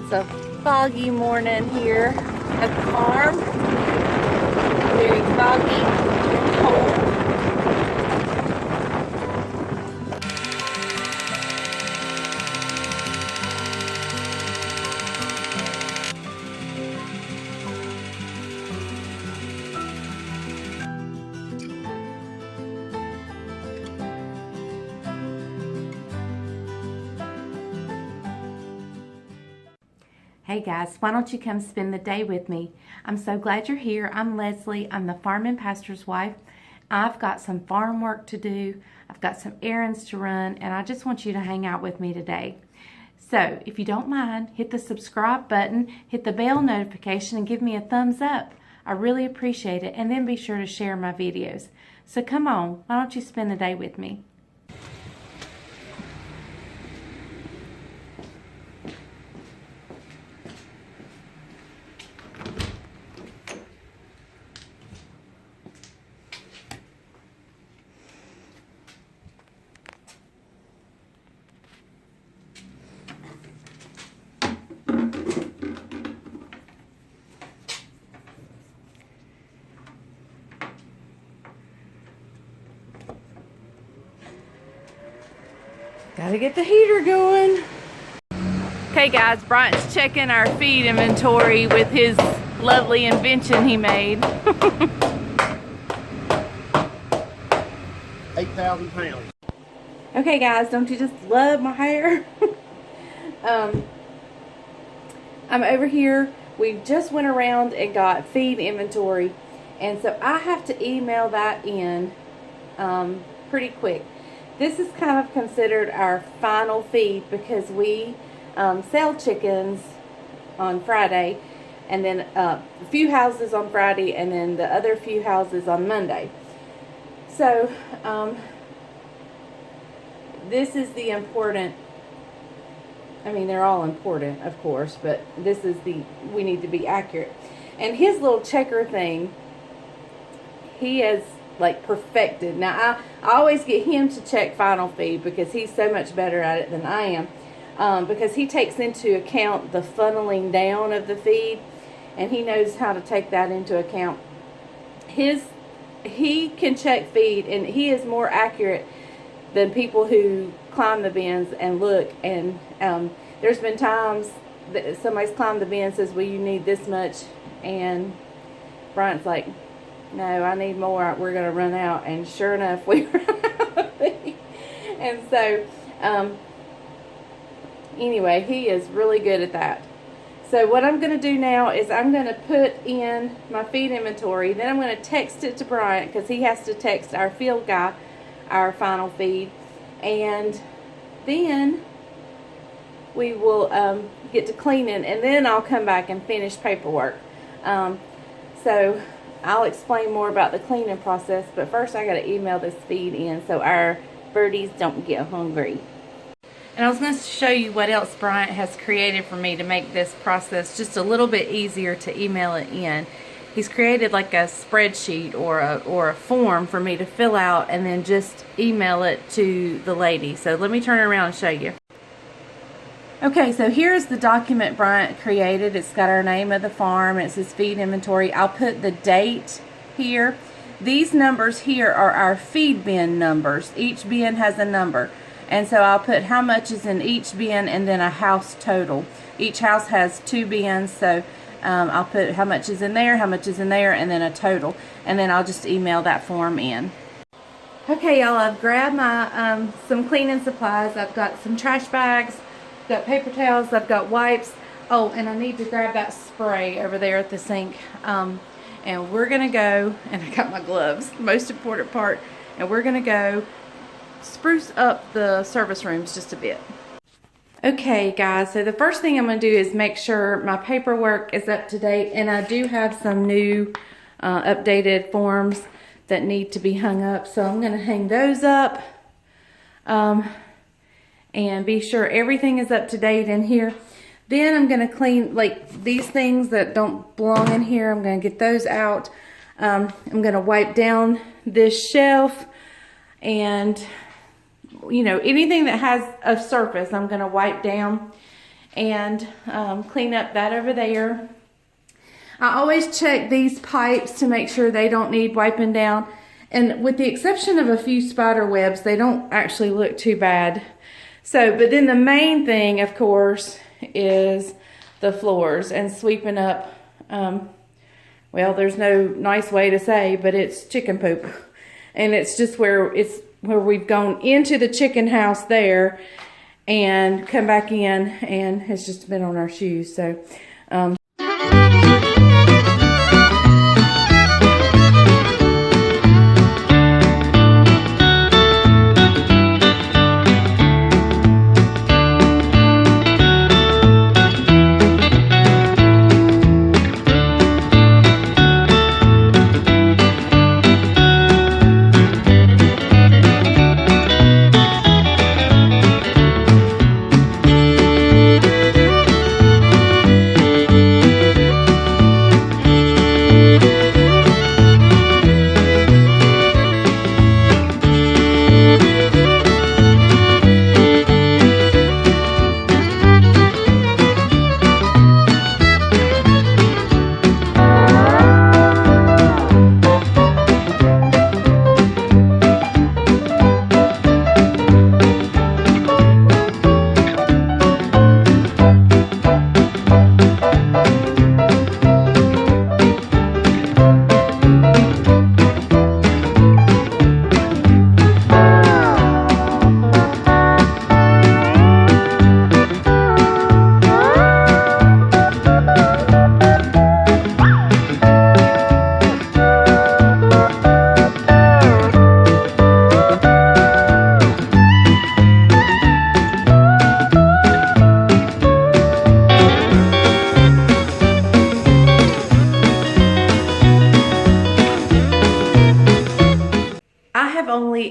It's a foggy morning here at the farm. Very foggy and cold. Hey guys, why don't you come spend the day with me? I'm so glad you're here. I'm Leslie. I'm the farm and pastor's wife. I've got some farm work to do. I've got some errands to run, and I just want you to hang out with me today. So if you don't mind, hit the subscribe button, hit the bell notification, and give me a thumbs up. I really appreciate it. And then be sure to share my videos. So come on, why don't you spend the day with me? Gotta get the heater going. Okay guys, Bryant's checking our feed inventory with his lovely invention he made. 8,000 pounds. Okay guys, don't you just love my hair? I'm over here. We just went around and got feed inventory, and so I have to email that in pretty quick. This is kind of considered our final feed because we sell chickens on Friday, and then a few houses on Friday, and then the other few houses on Monday. So this is the important, I mean they're all important of course, but this is we need to be accurate. And his little checker thing, he has like perfected. Now I always get him to check final feed because he's so much better at it than I am, because he takes into account the funneling down of the feed, and he knows how to take that into account. He can check feed, and he is more accurate than people who climb the bins and look. And there's been times that somebody's climbed the bin and says, well, you need this much, and Bryant's like, no, I need more, we're going to run out. And sure enough, we run out of feed. And so anyway, he is really good at that. So what I'm going to do now is I'm going to put in my feed inventory. Then I'm going to text it to Bryant because he has to text our field guy our final feed. And then we will get to cleaning, and then I'll come back and finish paperwork. So I'll explain more about the cleaning process, but first I got to email this feed in so our birdies don't get hungry. And I was going to show you what else Bryant has created for me to make this process just a little bit easier to email it in. He's created like a spreadsheet or a form for me to fill out and then just email it to the lady. So let me turn it around and show you. Okay, so here's the document Bryant created. It's got our name of the farm. It says feed inventory. I'll put the date here. These numbers here are our feed bin numbers. Each bin has a number. And so I'll put how much is in each bin and then a house total. Each house has 2 bins, so I'll put how much is in there, how much is in there, and then a total. And then I'll just email that form in. Okay, y'all, I've grabbed my some cleaning supplies. I've got some trash bags, I've got paper towels, I've got wipes. Oh, and I need to grab that spray over there at the sink. And we're going to go, and I got my gloves, the most important part, and we're going to go spruce up the service rooms just a bit. Okay guys, so the first thing I'm going to do is make sure my paperwork is up to date, and I do have some new updated forms that need to be hung up, so I'm going to hang those up and be sure everything is up to date in here. Then I'm going to clean like these things that don't belong in here. I'm going to get those out. I'm going to wipe down this shelf, and you know, anything that has a surface I'm going to wipe down. and clean up that over there. I always check these pipes to make sure they don't need wiping down. And with the exception of a few spider webs, they don't actually look too bad. So, but then the main thing, of course, is the floors and sweeping up, well, there's no nice way to say, but it's chicken poop. And it's just where we've gone into the chicken house there and come back in, and it's just been on our shoes. So,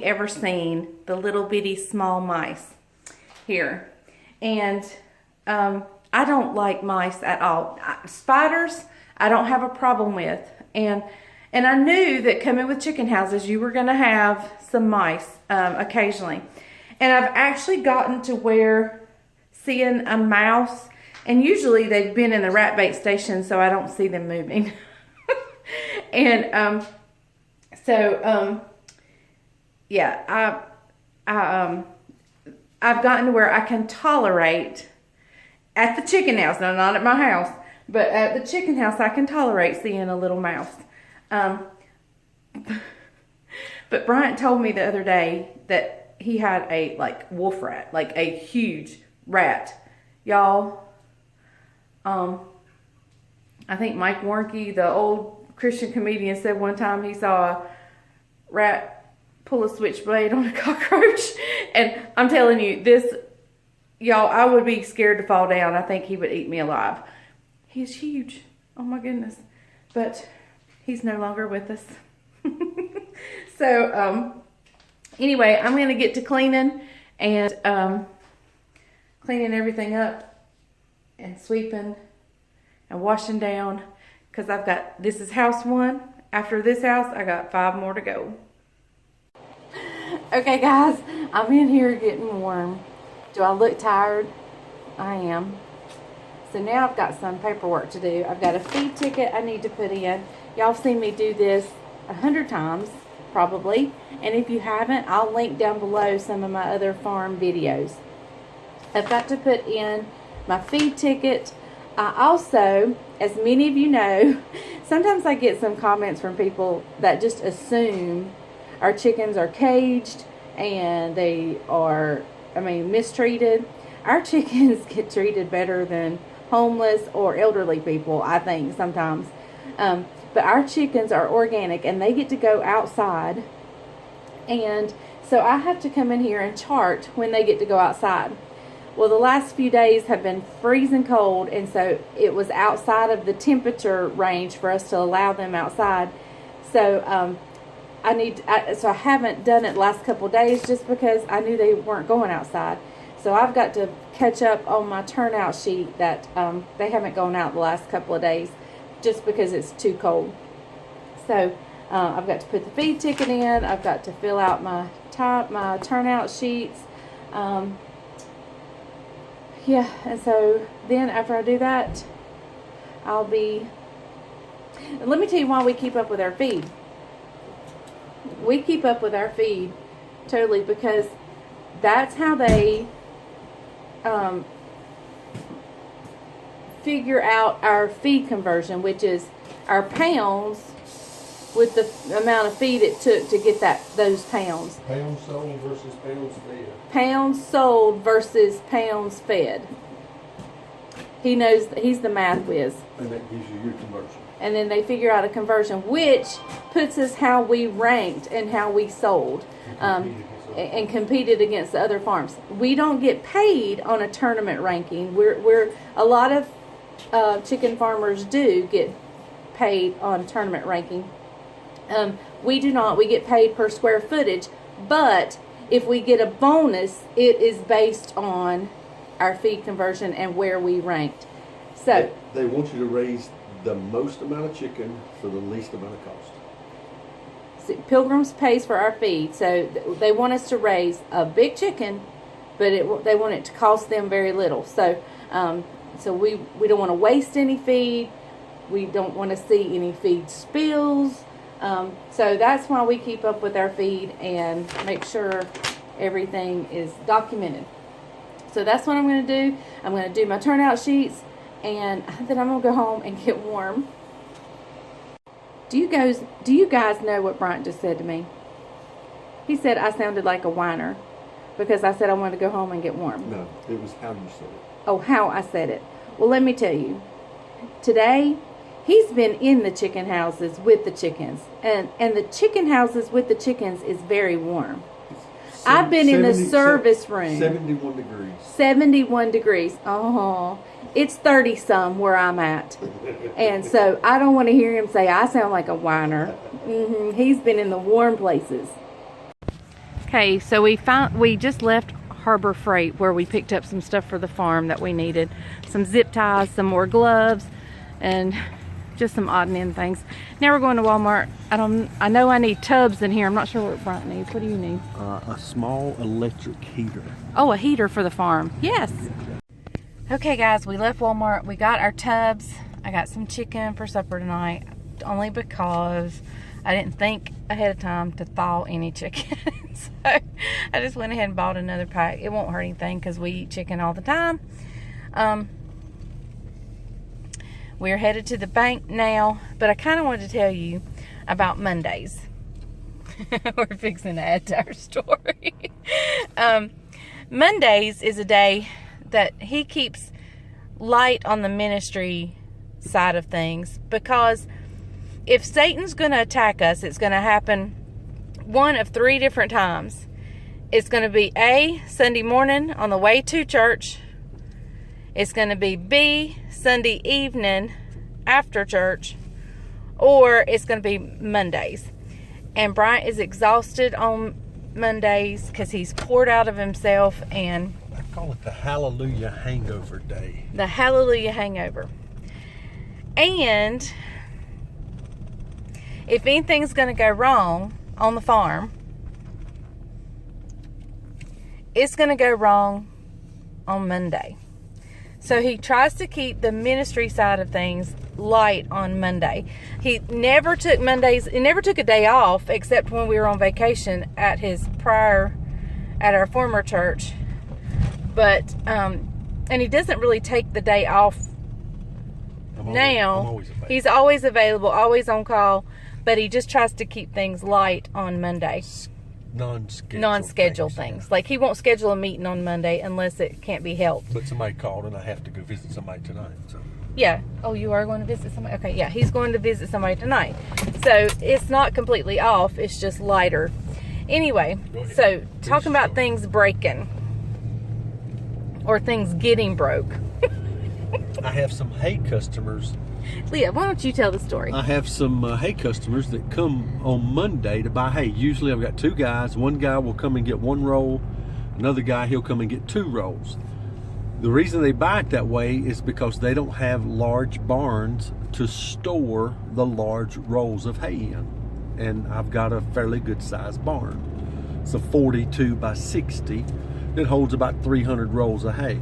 ever seen the little bitty small mice here, and I don't like mice at all. Spiders I don't have a problem with, and I knew that coming with chicken houses you were going to have some mice occasionally, and I've actually gotten to where seeing a mouse, and usually they've been in the rat bait station so I don't see them moving. And yeah, I've gotten to where I can tolerate at the chicken house, no, not at my house, but at the chicken house I can tolerate seeing a little mouse. But Bryant told me the other day that he had a wolf rat, like a huge rat, y'all. I think Mike Warnke, the old Christian comedian, said one time he saw a rat pull a switchblade on a cockroach. And I'm telling you, this, y'all, I would be scared to fall down. I think he would eat me alive. He's huge. Oh my goodness. But he's no longer with us. So, anyway, I'm going to get to cleaning and cleaning everything up and sweeping and washing down, because I've got, this is house 1. After this house, I got 5 more to go. Okay guys, I'm in here getting warm. Do I look tired? I am. So now I've got some paperwork to do. I've got a feed ticket I need to put in. Y'all have seen me do this 100 times, probably. And if you haven't, I'll link down below some of my other farm videos. I've got to put in my feed ticket. I also, as many of you know, sometimes I get some comments from people that just assume our chickens are caged and they are, mistreated. Our chickens get treated better than homeless or elderly people, I think, sometimes. But our chickens are organic and they get to go outside. And so I have to come in here and chart when they get to go outside. Well, the last few days have been freezing cold, and so it was outside of the temperature range for us to allow them outside. So so I haven't done it the last couple of days just because I knew they weren't going outside. So I've got to catch up on my turnout sheet that they haven't gone out the last couple of days just because it's too cold. So I've got to put the feed ticket in. I've got to fill out my turnout sheets. Yeah, and so then after I do that, I'll be... And let me tell you why we keep up with our feed. We keep up with our feed totally because that's how they figure out our feed conversion, which is our pounds with the amount of feed it took to get those pounds. Pounds sold versus pounds fed. Pounds sold versus pounds fed. He knows, he's the math whiz. And that gives you your conversion. And then they figure out a conversion, which puts us how we ranked and how we sold. And competed against the other farms. We don't get paid on a tournament ranking. We're a lot of chicken farmers do get paid on tournament ranking. We do not. We get paid per square footage. But if we get a bonus, it is based on our feed conversion and where we ranked. So they want you to raise the most amount of chicken for the least amount of cost. Pilgrims pays for our feed, so they want us to raise a big chicken, but they want it to cost them very little. So, so we don't want to waste any feed. We don't want to see any feed spills. So that's why we keep up with our feed and make sure everything is documented. So that's what I'm going to do. I'm going to do my turnout sheets, and then I'm going to go home and get warm. Do you guys know what Bryant just said to me? He said I sounded like a whiner because I said I wanted to go home and get warm. No, it was how you said it. Oh, how I said it. Well, let me tell you. Today, he's been in the chicken houses with the chickens. And the chicken houses with the chickens is very warm. I've been in the service room. 71 degrees. 71 degrees. Oh, it's 30 some where I'm at. And so I don't want to hear him say I sound like a whiner. He's been in the warm places. Okay, so we just left Harbor Freight where we picked up some stuff for the farm that we needed. Some zip ties, some more gloves, and just some odd and end things. Now we're going to Walmart. I know I need tubs in here. I'm not sure what Bryant needs. What do you need? A small electric heater. Oh, a heater for the farm. Yes. Okay, guys, we left Walmart. We got our tubs. I got some chicken for supper tonight, only because I didn't think ahead of time to thaw any chicken. So I just went ahead and bought another pack. It won't hurt anything because we eat chicken all the time. We're headed to the bank now, but I kind of wanted to tell you about Mondays. We're fixing to add to our story. Mondays is a day that he keeps light on the ministry side of things, because if Satan's going to attack us, it's going to happen one of three different times. It's going to be A, Sunday morning on the way to church. It's going to be B, Sunday evening after church. Or it's going to be Mondays. And Bryant is exhausted on Mondays because he's poured out of himself, and I call it the Hallelujah Hangover Day. The Hallelujah Hangover. And if anything's going to go wrong on the farm, it's going to go wrong on Monday. So he tries to keep the ministry side of things light on Monday. He never took Mondays, he never took a day off except when we were on vacation at our former church. But, and he doesn't really take the day off now. He's always available, always on call, but he just tries to keep things light on Monday. Non-scheduled things. Like, he won't schedule a meeting on Monday unless it can't be helped. But somebody called and I have to go visit somebody tonight. So. Yeah. Oh, you are going to visit somebody? Okay, yeah, he's going to visit somebody tonight. So it's not completely off, it's just lighter. Anyway, so talking about things breaking or things getting broke. I have some hay customers. Leah, why don't you tell the story? I have some hay customers that come on Monday to buy hay. Usually I've got two guys. One guy will come and get one roll. Another guy, he'll come and get two rolls. The reason they buy it that way is because they don't have large barns to store the large rolls of hay in. And I've got a fairly good sized barn. It's a 42 by 60 that holds about 300 rolls of hay.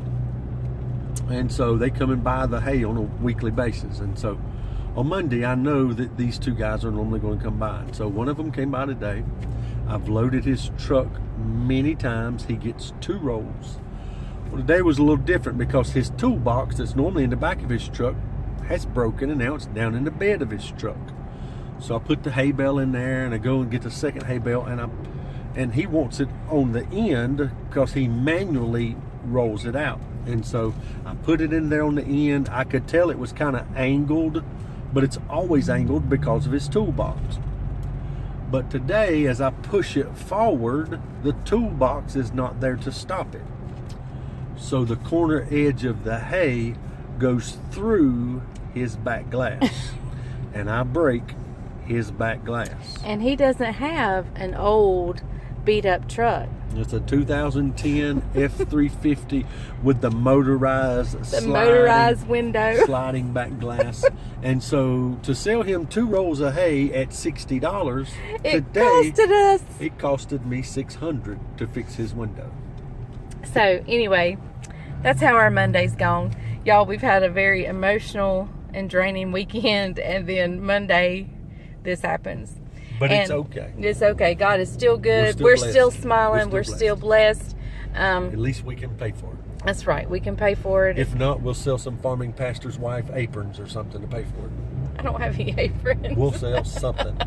And so they come and buy the hay on a weekly basis. And so on Monday, I know that these two guys are normally going to come by. And so one of them came by today. I've loaded his truck many times. He gets 2 rolls. Well, today was a little different because his toolbox that's normally in the back of his truck has broken, and now it's down in the bed of his truck. So I put the hay bale in there, and I go and get the second hay bale, and he wants it on the end because he manually rolls it out. And so I put it in there on the end. I could tell it was kind of angled, but it's always angled because of his toolbox. But today, as I push it forward, the toolbox is not there to stop it. So the corner edge of the hay goes through his back glass. And I break his back glass. And he doesn't have an old beat up truck. It's a 2010 F350 with the motorized window, sliding back glass. And so to sell him 2 rolls of hay at $60 today, it costed me $600 to fix his window. So anyway, that's how our Monday's gone. Y'all, we've had a very emotional and draining weekend, and then Monday this happens. But it's okay. It's okay. God is still good. We're still smiling. We're still blessed. At least we can pay for it. That's right. We can pay for it. If not, we'll sell some farming pastor's wife aprons or something to pay for it. I don't have any aprons. We'll sell something.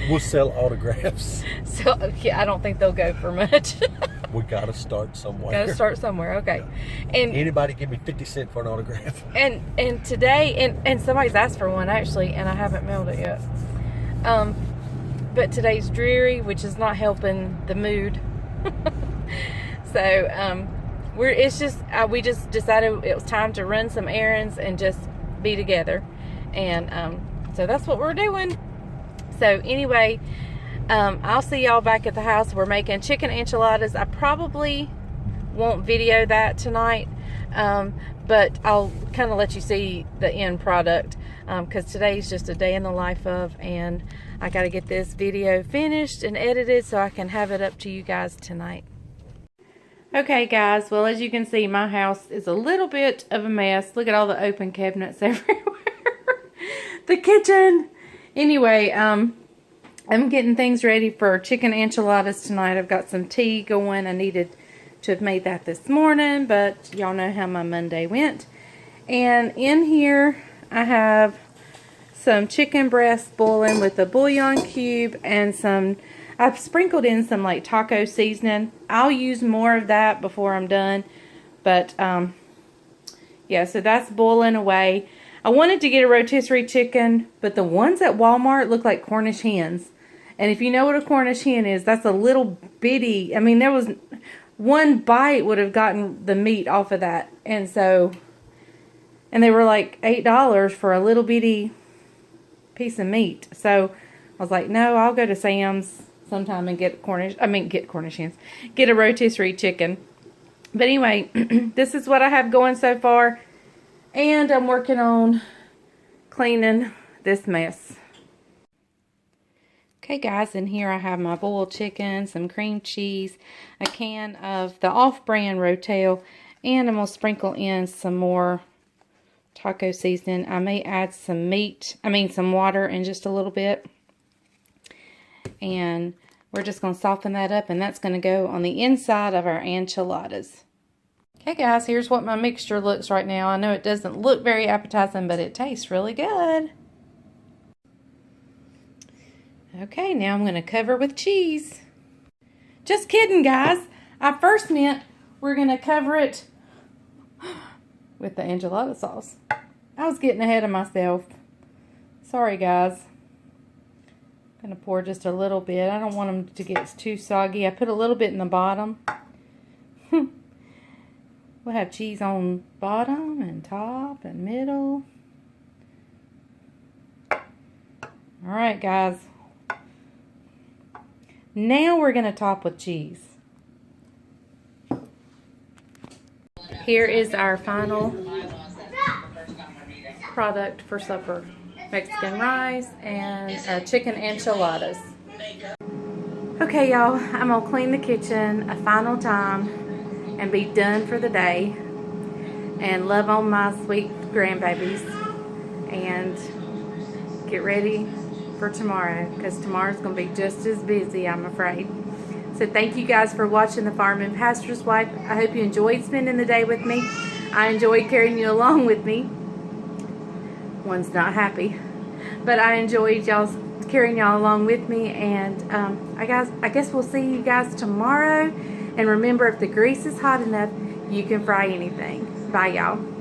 We'll sell autographs. So yeah, I don't think they'll go for much. We gotta start somewhere. Gotta start somewhere. Okay. Yeah. And anybody give me 50 cents for an autograph? And today, and somebody's asked for one actually, and I haven't mailed it yet. But today's dreary, which is not helping the mood. So we just decided it was time to run some errands and just be together, and so that's what we're doing. So anyway, I'll see y'all back at the house. We're making chicken enchiladas. I probably won't video that tonight, but I'll kind of let you see the end product, because today's just a day in the life of, and I got to get this video finished and edited so I can have it up to you guys tonight. Okay guys, well, as you can see, my house is a little bit of a mess. Look at all the open cabinets everywhere. The kitchen. Anyway, I'm getting things ready for chicken enchiladas tonight. I've got some tea going. I needed to have made that this morning, but y'all know how my Monday went. And in here, I have some chicken breast boiling with a bouillon cube and I've sprinkled in some like taco seasoning. I'll use more of that before I'm done. But, yeah, so that's boiling away. I wanted to get a rotisserie chicken, but the ones at Walmart look like Cornish hens. And if you know what a Cornish hen is, that's a little bitty. I mean, there was one bite would have gotten the meat off of that. And they were like $8 for a little bitty piece of meat. So I was like, no, I'll go to Sam's sometime and get Cornish hens. Get a rotisserie chicken. But anyway, this is what I have going so far. And I'm working on cleaning this mess. Okay guys, in here I have my boiled chicken, some cream cheese, a can of the off-brand Rotel, and I'm going to sprinkle in some more taco seasoning. I may add some some water in just a little bit. And we're just going to soften that up, and that's going to go on the inside of our enchiladas. Okay guys, here's what my mixture looks right now. I know it doesn't look very appetizing, but it tastes really good. Okay, now I'm going to cover with cheese. Just kidding, guys. I first meant we're going to cover it with the enchilada sauce. I was getting ahead of myself. Sorry, guys. I'm going to pour just a little bit. I don't want them to get too soggy. I put a little bit in the bottom. We'll have cheese on bottom and top and middle. Alright guys. Now we're going to top with cheese. Here is our final product for supper. Mexican rice and chicken enchiladas. Okay y'all, I'm going to clean the kitchen a final time and be done for the day. and love on my sweet grandbabies. And get ready for tomorrow, because tomorrow's going to be just as busy, I'm afraid. So thank you guys for watching The Farm and Pastor's Wife. I hope you enjoyed spending the day with me. I enjoyed carrying you along with me. One's not happy, but I enjoyed carrying y'all along with me. And I guess we'll see you guys tomorrow. And remember, if the grease is hot enough, you can fry anything. Bye, y'all.